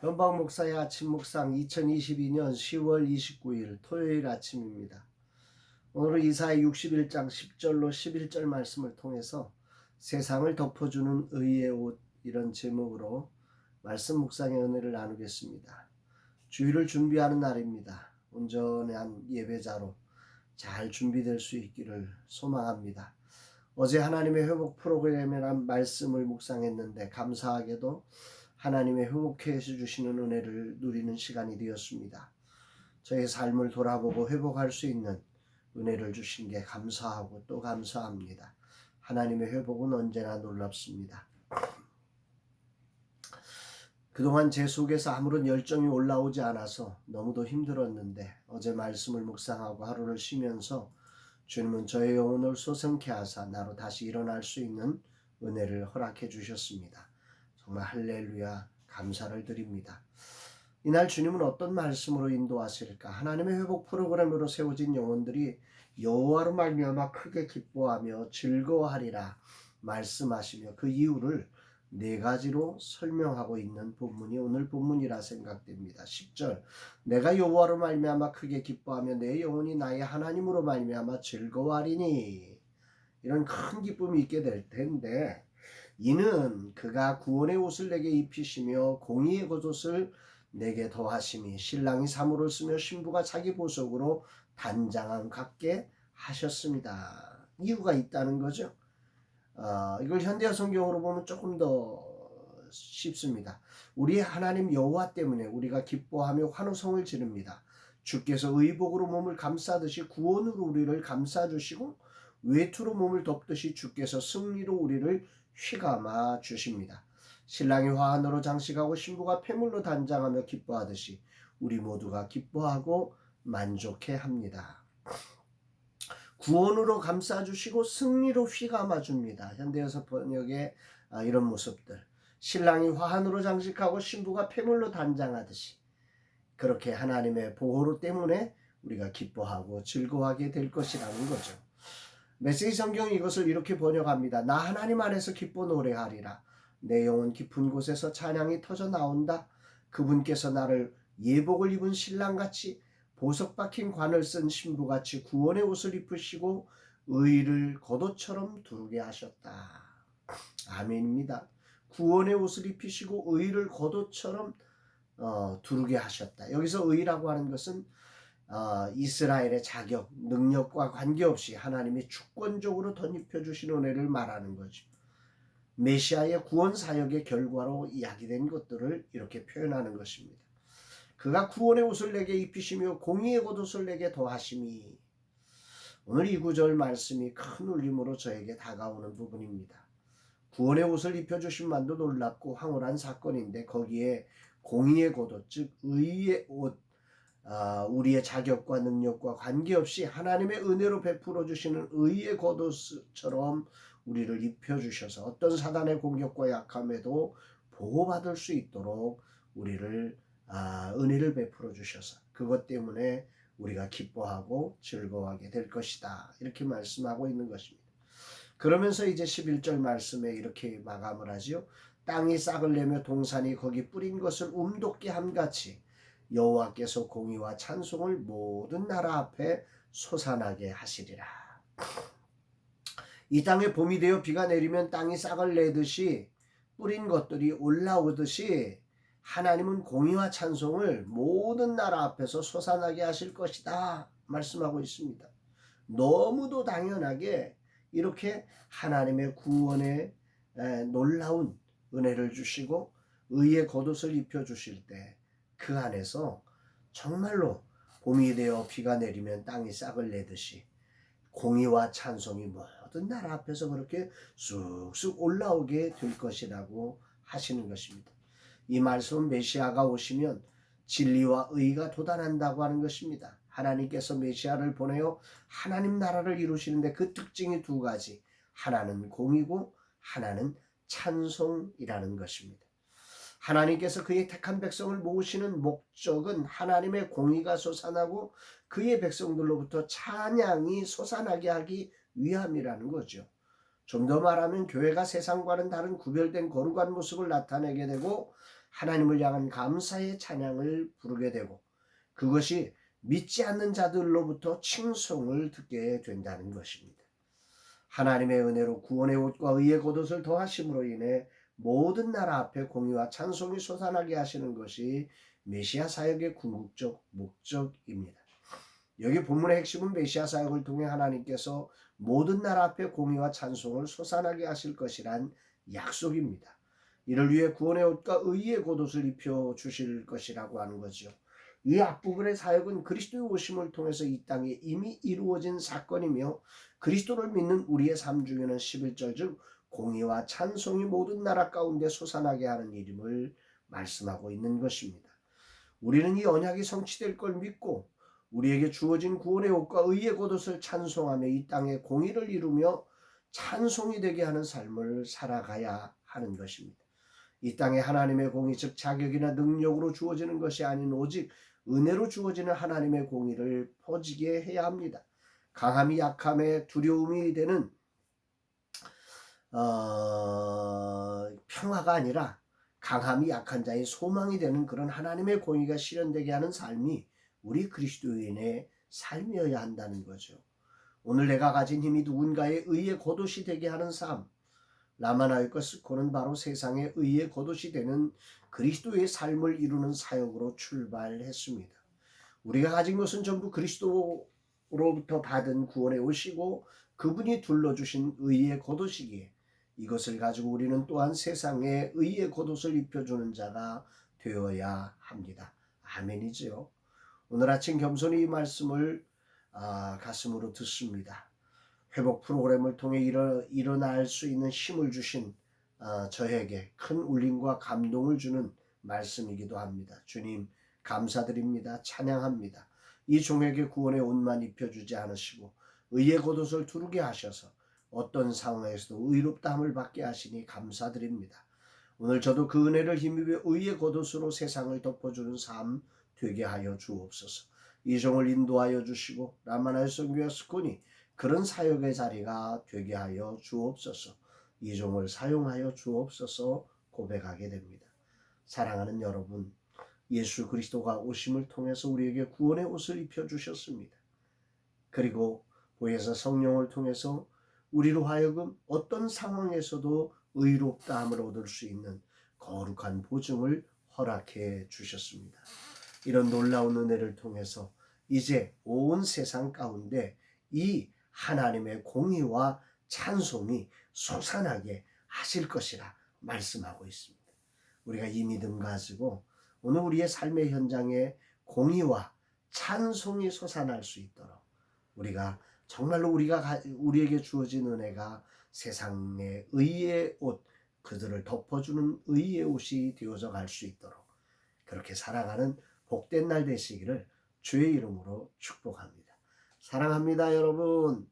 변방 목사의 아침 묵상 2022년 10월 29일 토요일 아침입니다. 오늘은 이사야 61장 10절로 11절 말씀을 통해서 세상을 덮어주는 의의 옷, 이런 제목으로 말씀 묵상의 은혜를 나누겠습니다. 주일을 준비하는 날입니다. 온전한 예배자로 잘 준비될 수 있기를 소망합니다. 어제 하나님의 회복 프로그램이란 말씀을 묵상했는데 감사하게도 하나님의 회복해 주시는 은혜를 누리는 시간이 되었습니다. 저의 삶을 돌아보고 회복할 수 있는 은혜를 주신 게 감사하고 또 감사합니다. 하나님의 회복은 언제나 놀랍습니다. 그동안 제 속에서 아무런 열정이 올라오지 않아서 너무도 힘들었는데 어제 말씀을 묵상하고 하루를 쉬면서 주님은 저의 영혼을 소생케 하사 나로 다시 일어날 수 있는 은혜를 허락해 주셨습니다. 정말 할렐루야 감사를 드립니다. 이날 주님은 어떤 말씀으로 인도하실까? 하나님의 회복 프로그램으로 세워진 영혼들이 여호와로 말미암아 크게 기뻐하며 즐거워하리라 말씀하시며 그 이유를 네 가지로 설명하고 있는 본문이 오늘 본문이라 생각됩니다. 10절 내가 여호와로 말미암아 크게 기뻐하며 내 영혼이 나의 하나님으로 말미암아 즐거워하리니, 이런 큰 기쁨이 있게 될 텐데 이는 그가 구원의 옷을 내게 입히시며 공의의 겉옷을 내게 더하심이 신랑이 사물을 쓰며 신부가 자기 보석으로 단장함 같게 하셨습니다. 이유가 있다는 거죠. 이걸 현대어 성경으로 보면 조금 더 쉽습니다. 우리의 하나님 여호와 때문에 우리가 기뻐하며 환호성을 지릅니다. 주께서 의복으로 몸을 감싸듯이 구원으로 우리를 감싸주시고 외투로 몸을 덮듯이 주께서 승리로 우리를 휘감아 주십니다. 신랑이 화환으로 장식하고 신부가 폐물로 단장하며 기뻐하듯이 우리 모두가 기뻐하고 만족해 합니다. 구원으로 감싸주시고 승리로 휘감아 줍니다. 현대여서 번역의 이런 모습들. 신랑이 화환으로 장식하고 신부가 폐물로 단장하듯이 그렇게 하나님의 보호 때문에 우리가 기뻐하고 즐거워하게 될 것이라는 거죠. 메시지 성경이 이것을 이렇게 번역합니다. 나 하나님 안에서 기뻐 노래하리라. 내 영혼 깊은 곳에서 찬양이 터져 나온다. 그분께서 나를 예복을 입은 신랑같이 보석 박힌 관을 쓴 신부같이 구원의 옷을 입으시고 의를 겉옷처럼 두르게 하셨다. 아멘입니다. 구원의 옷을 입히시고 의를 겉옷처럼 두르게 하셨다. 여기서 의라고 하는 것은 이스라엘의 자격, 능력과 관계없이 하나님이 주권적으로 덧입혀 주신 은혜를 말하는 거죠. 메시아의 구원 사역의 결과로 이야기된 것들을 이렇게 표현하는 것입니다. 그가 구원의 옷을 내게 입히시며 공의의 겉옷을 내게 더하심이, 오늘 이 구절 말씀이 큰 울림으로 저에게 다가오는 부분입니다. 구원의 옷을 입혀주신 만도 놀랍고 황홀한 사건인데 거기에 공의의 겉옷, 즉 의의 옷, 우리의 자격과 능력과 관계없이 하나님의 은혜로 베풀어 주시는 의의 겉옷처럼 우리를 입혀주셔서 어떤 사단의 공격과 약함에도 보호받을 수 있도록 우리를 은혜를 베풀어 주셔서 그것 때문에 우리가 기뻐하고 즐거워하게 될 것이다. 이렇게 말씀하고 있는 것입니다. 그러면서 이제 11절 말씀에 이렇게 마감을 하지요. 땅이 싹을 내며 동산이 거기 뿌린 것을 움돋게 함같이 여호와께서 공의와 찬송을 모든 나라 앞에 솟아나게 하시리라. 이 땅에 봄이 되어 비가 내리면 땅이 싹을 내듯이 뿌린 것들이 올라오듯이 하나님은 공의와 찬송을 모든 나라 앞에서 솟아나게 하실 것이다 말씀하고 있습니다. 너무도 당연하게 이렇게 하나님의 구원에 놀라운 은혜를 주시고 의의 겉옷을 입혀주실 때 그 안에서 정말로 봄이 되어 비가 내리면 땅이 싹을 내듯이 공의와 찬송이 모든 나라 앞에서 그렇게 쑥쑥 올라오게 될 것이라고 하시는 것입니다. 이 말씀은 메시아가 오시면 진리와 의가 돋아난다고 하는 것입니다. 하나님께서 메시아를 보내어 하나님 나라를 이루시는데 그 특징이 두 가지, 하나는 공의고 하나는 찬송이라는 것입니다. 하나님께서 그의 택한 백성을 모으시는 목적은 하나님의 공의가 솟아나고 그의 백성들로부터 찬양이 솟아나게 하기 위함이라는 거죠. 좀 더 말하면 교회가 세상과는 다른 구별된 거룩한 모습을 나타내게 되고 하나님을 향한 감사의 찬양을 부르게 되고 그것이 믿지 않는 자들로부터 칭송을 듣게 된다는 것입니다. 하나님의 은혜로 구원의 옷과 의의 겉옷을 더하심으로 인해 모든 나라 앞에 공의와 찬송이 솟아나게 하시는 것이 메시아 사역의 궁극적 목적입니다. 여기 본문의 핵심은 메시아 사역을 통해 하나님께서 모든 나라 앞에 공의와 찬송을 솟아나게 하실 것이란 약속입니다. 이를 위해 구원의 옷과 의의 겉옷을 입혀 주실 것이라고 하는 거죠. 이 앞부분의 사역은 그리스도의 오심을 통해서 이 땅에 이미 이루어진 사건이며 그리스도를 믿는 우리의 삶 중에는 11절 중 공의와 찬송이 모든 나라 가운데 솟아나게 하는 일임을 말씀하고 있는 것입니다. 우리는 이 언약이 성취될 걸 믿고 우리에게 주어진 구원의 옷과 의의 겉옷을 찬송하며 이 땅에 공의를 이루며 찬송이 되게 하는 삶을 살아가야 하는 것입니다. 이 땅에 하나님의 공의 즉 자격이나 능력으로 주어지는 것이 아닌 오직 은혜로 주어지는 하나님의 공의를 퍼지게 해야 합니다. 강함이 약함에 두려움이 되는 평화가 아니라 강함이 약한 자의 소망이 되는 그런 하나님의 공의가 실현되게 하는 삶이 우리 그리스도인의 삶이어야 한다는 거죠. 오늘 내가 가진 힘이 누군가의 의의 겉옷이 되게 하는 삶, 라마나일과 스코는 바로 세상의 의의 겉옷이 되는 그리스도의 삶을 이루는 사역으로 출발했습니다. 우리가 가진 것은 전부 그리스도로부터 받은 구원의 옷이고 그분이 둘러주신 의의 겉옷이기에 이것을 가지고 우리는 또한 세상에 의의 겉옷을 입혀주는 자가 되어야 합니다. 아멘이지요. 오늘 아침 겸손히 이 말씀을 가슴으로 듣습니다. 회복 프로그램을 통해 일어날 수 있는 힘을 주신 저에게 큰 울림과 감동을 주는 말씀이기도 합니다. 주님 감사드립니다. 찬양합니다. 이 종에게 구원의 옷만 입혀주지 않으시고 의의 겉옷을 두르게 하셔서 어떤 상황에서도 의롭다함을 받게 하시니 감사드립니다. 오늘 저도 그 은혜를 힘입어 의의 겉옷으로 세상을 덮어주는 삶 되게 하여 주옵소서. 이 종을 인도하여 주시고 라마나의 선교와 스콘이 그런 사역의 자리가 되게 하여 주옵소서. 이 종을 사용하여 주옵소서 고백하게 됩니다. 사랑하는 여러분, 예수 그리스도가 오심을 통해서 우리에게 구원의 옷을 입혀주셨습니다. 그리고 보혜사 성령을 통해서 우리로 하여금 어떤 상황에서도 의롭다함을 얻을 수 있는 거룩한 보증을 허락해 주셨습니다. 이런 놀라운 은혜를 통해서 이제 온 세상 가운데 이 하나님의 공의와 찬송이 솟아나게 하실 것이라 말씀하고 있습니다. 우리가 이 믿음 가지고 오늘 우리의 삶의 현장에 공의와 찬송이 솟아날 수 있도록 우리가 정말로 우리에게 주어진 은혜가 세상의 의의 옷, 그들을 덮어주는 의의 옷이 되어져 갈 수 있도록 그렇게 살아가는 복된 날 되시기를 주의 이름으로 축복합니다. 사랑합니다, 여러분.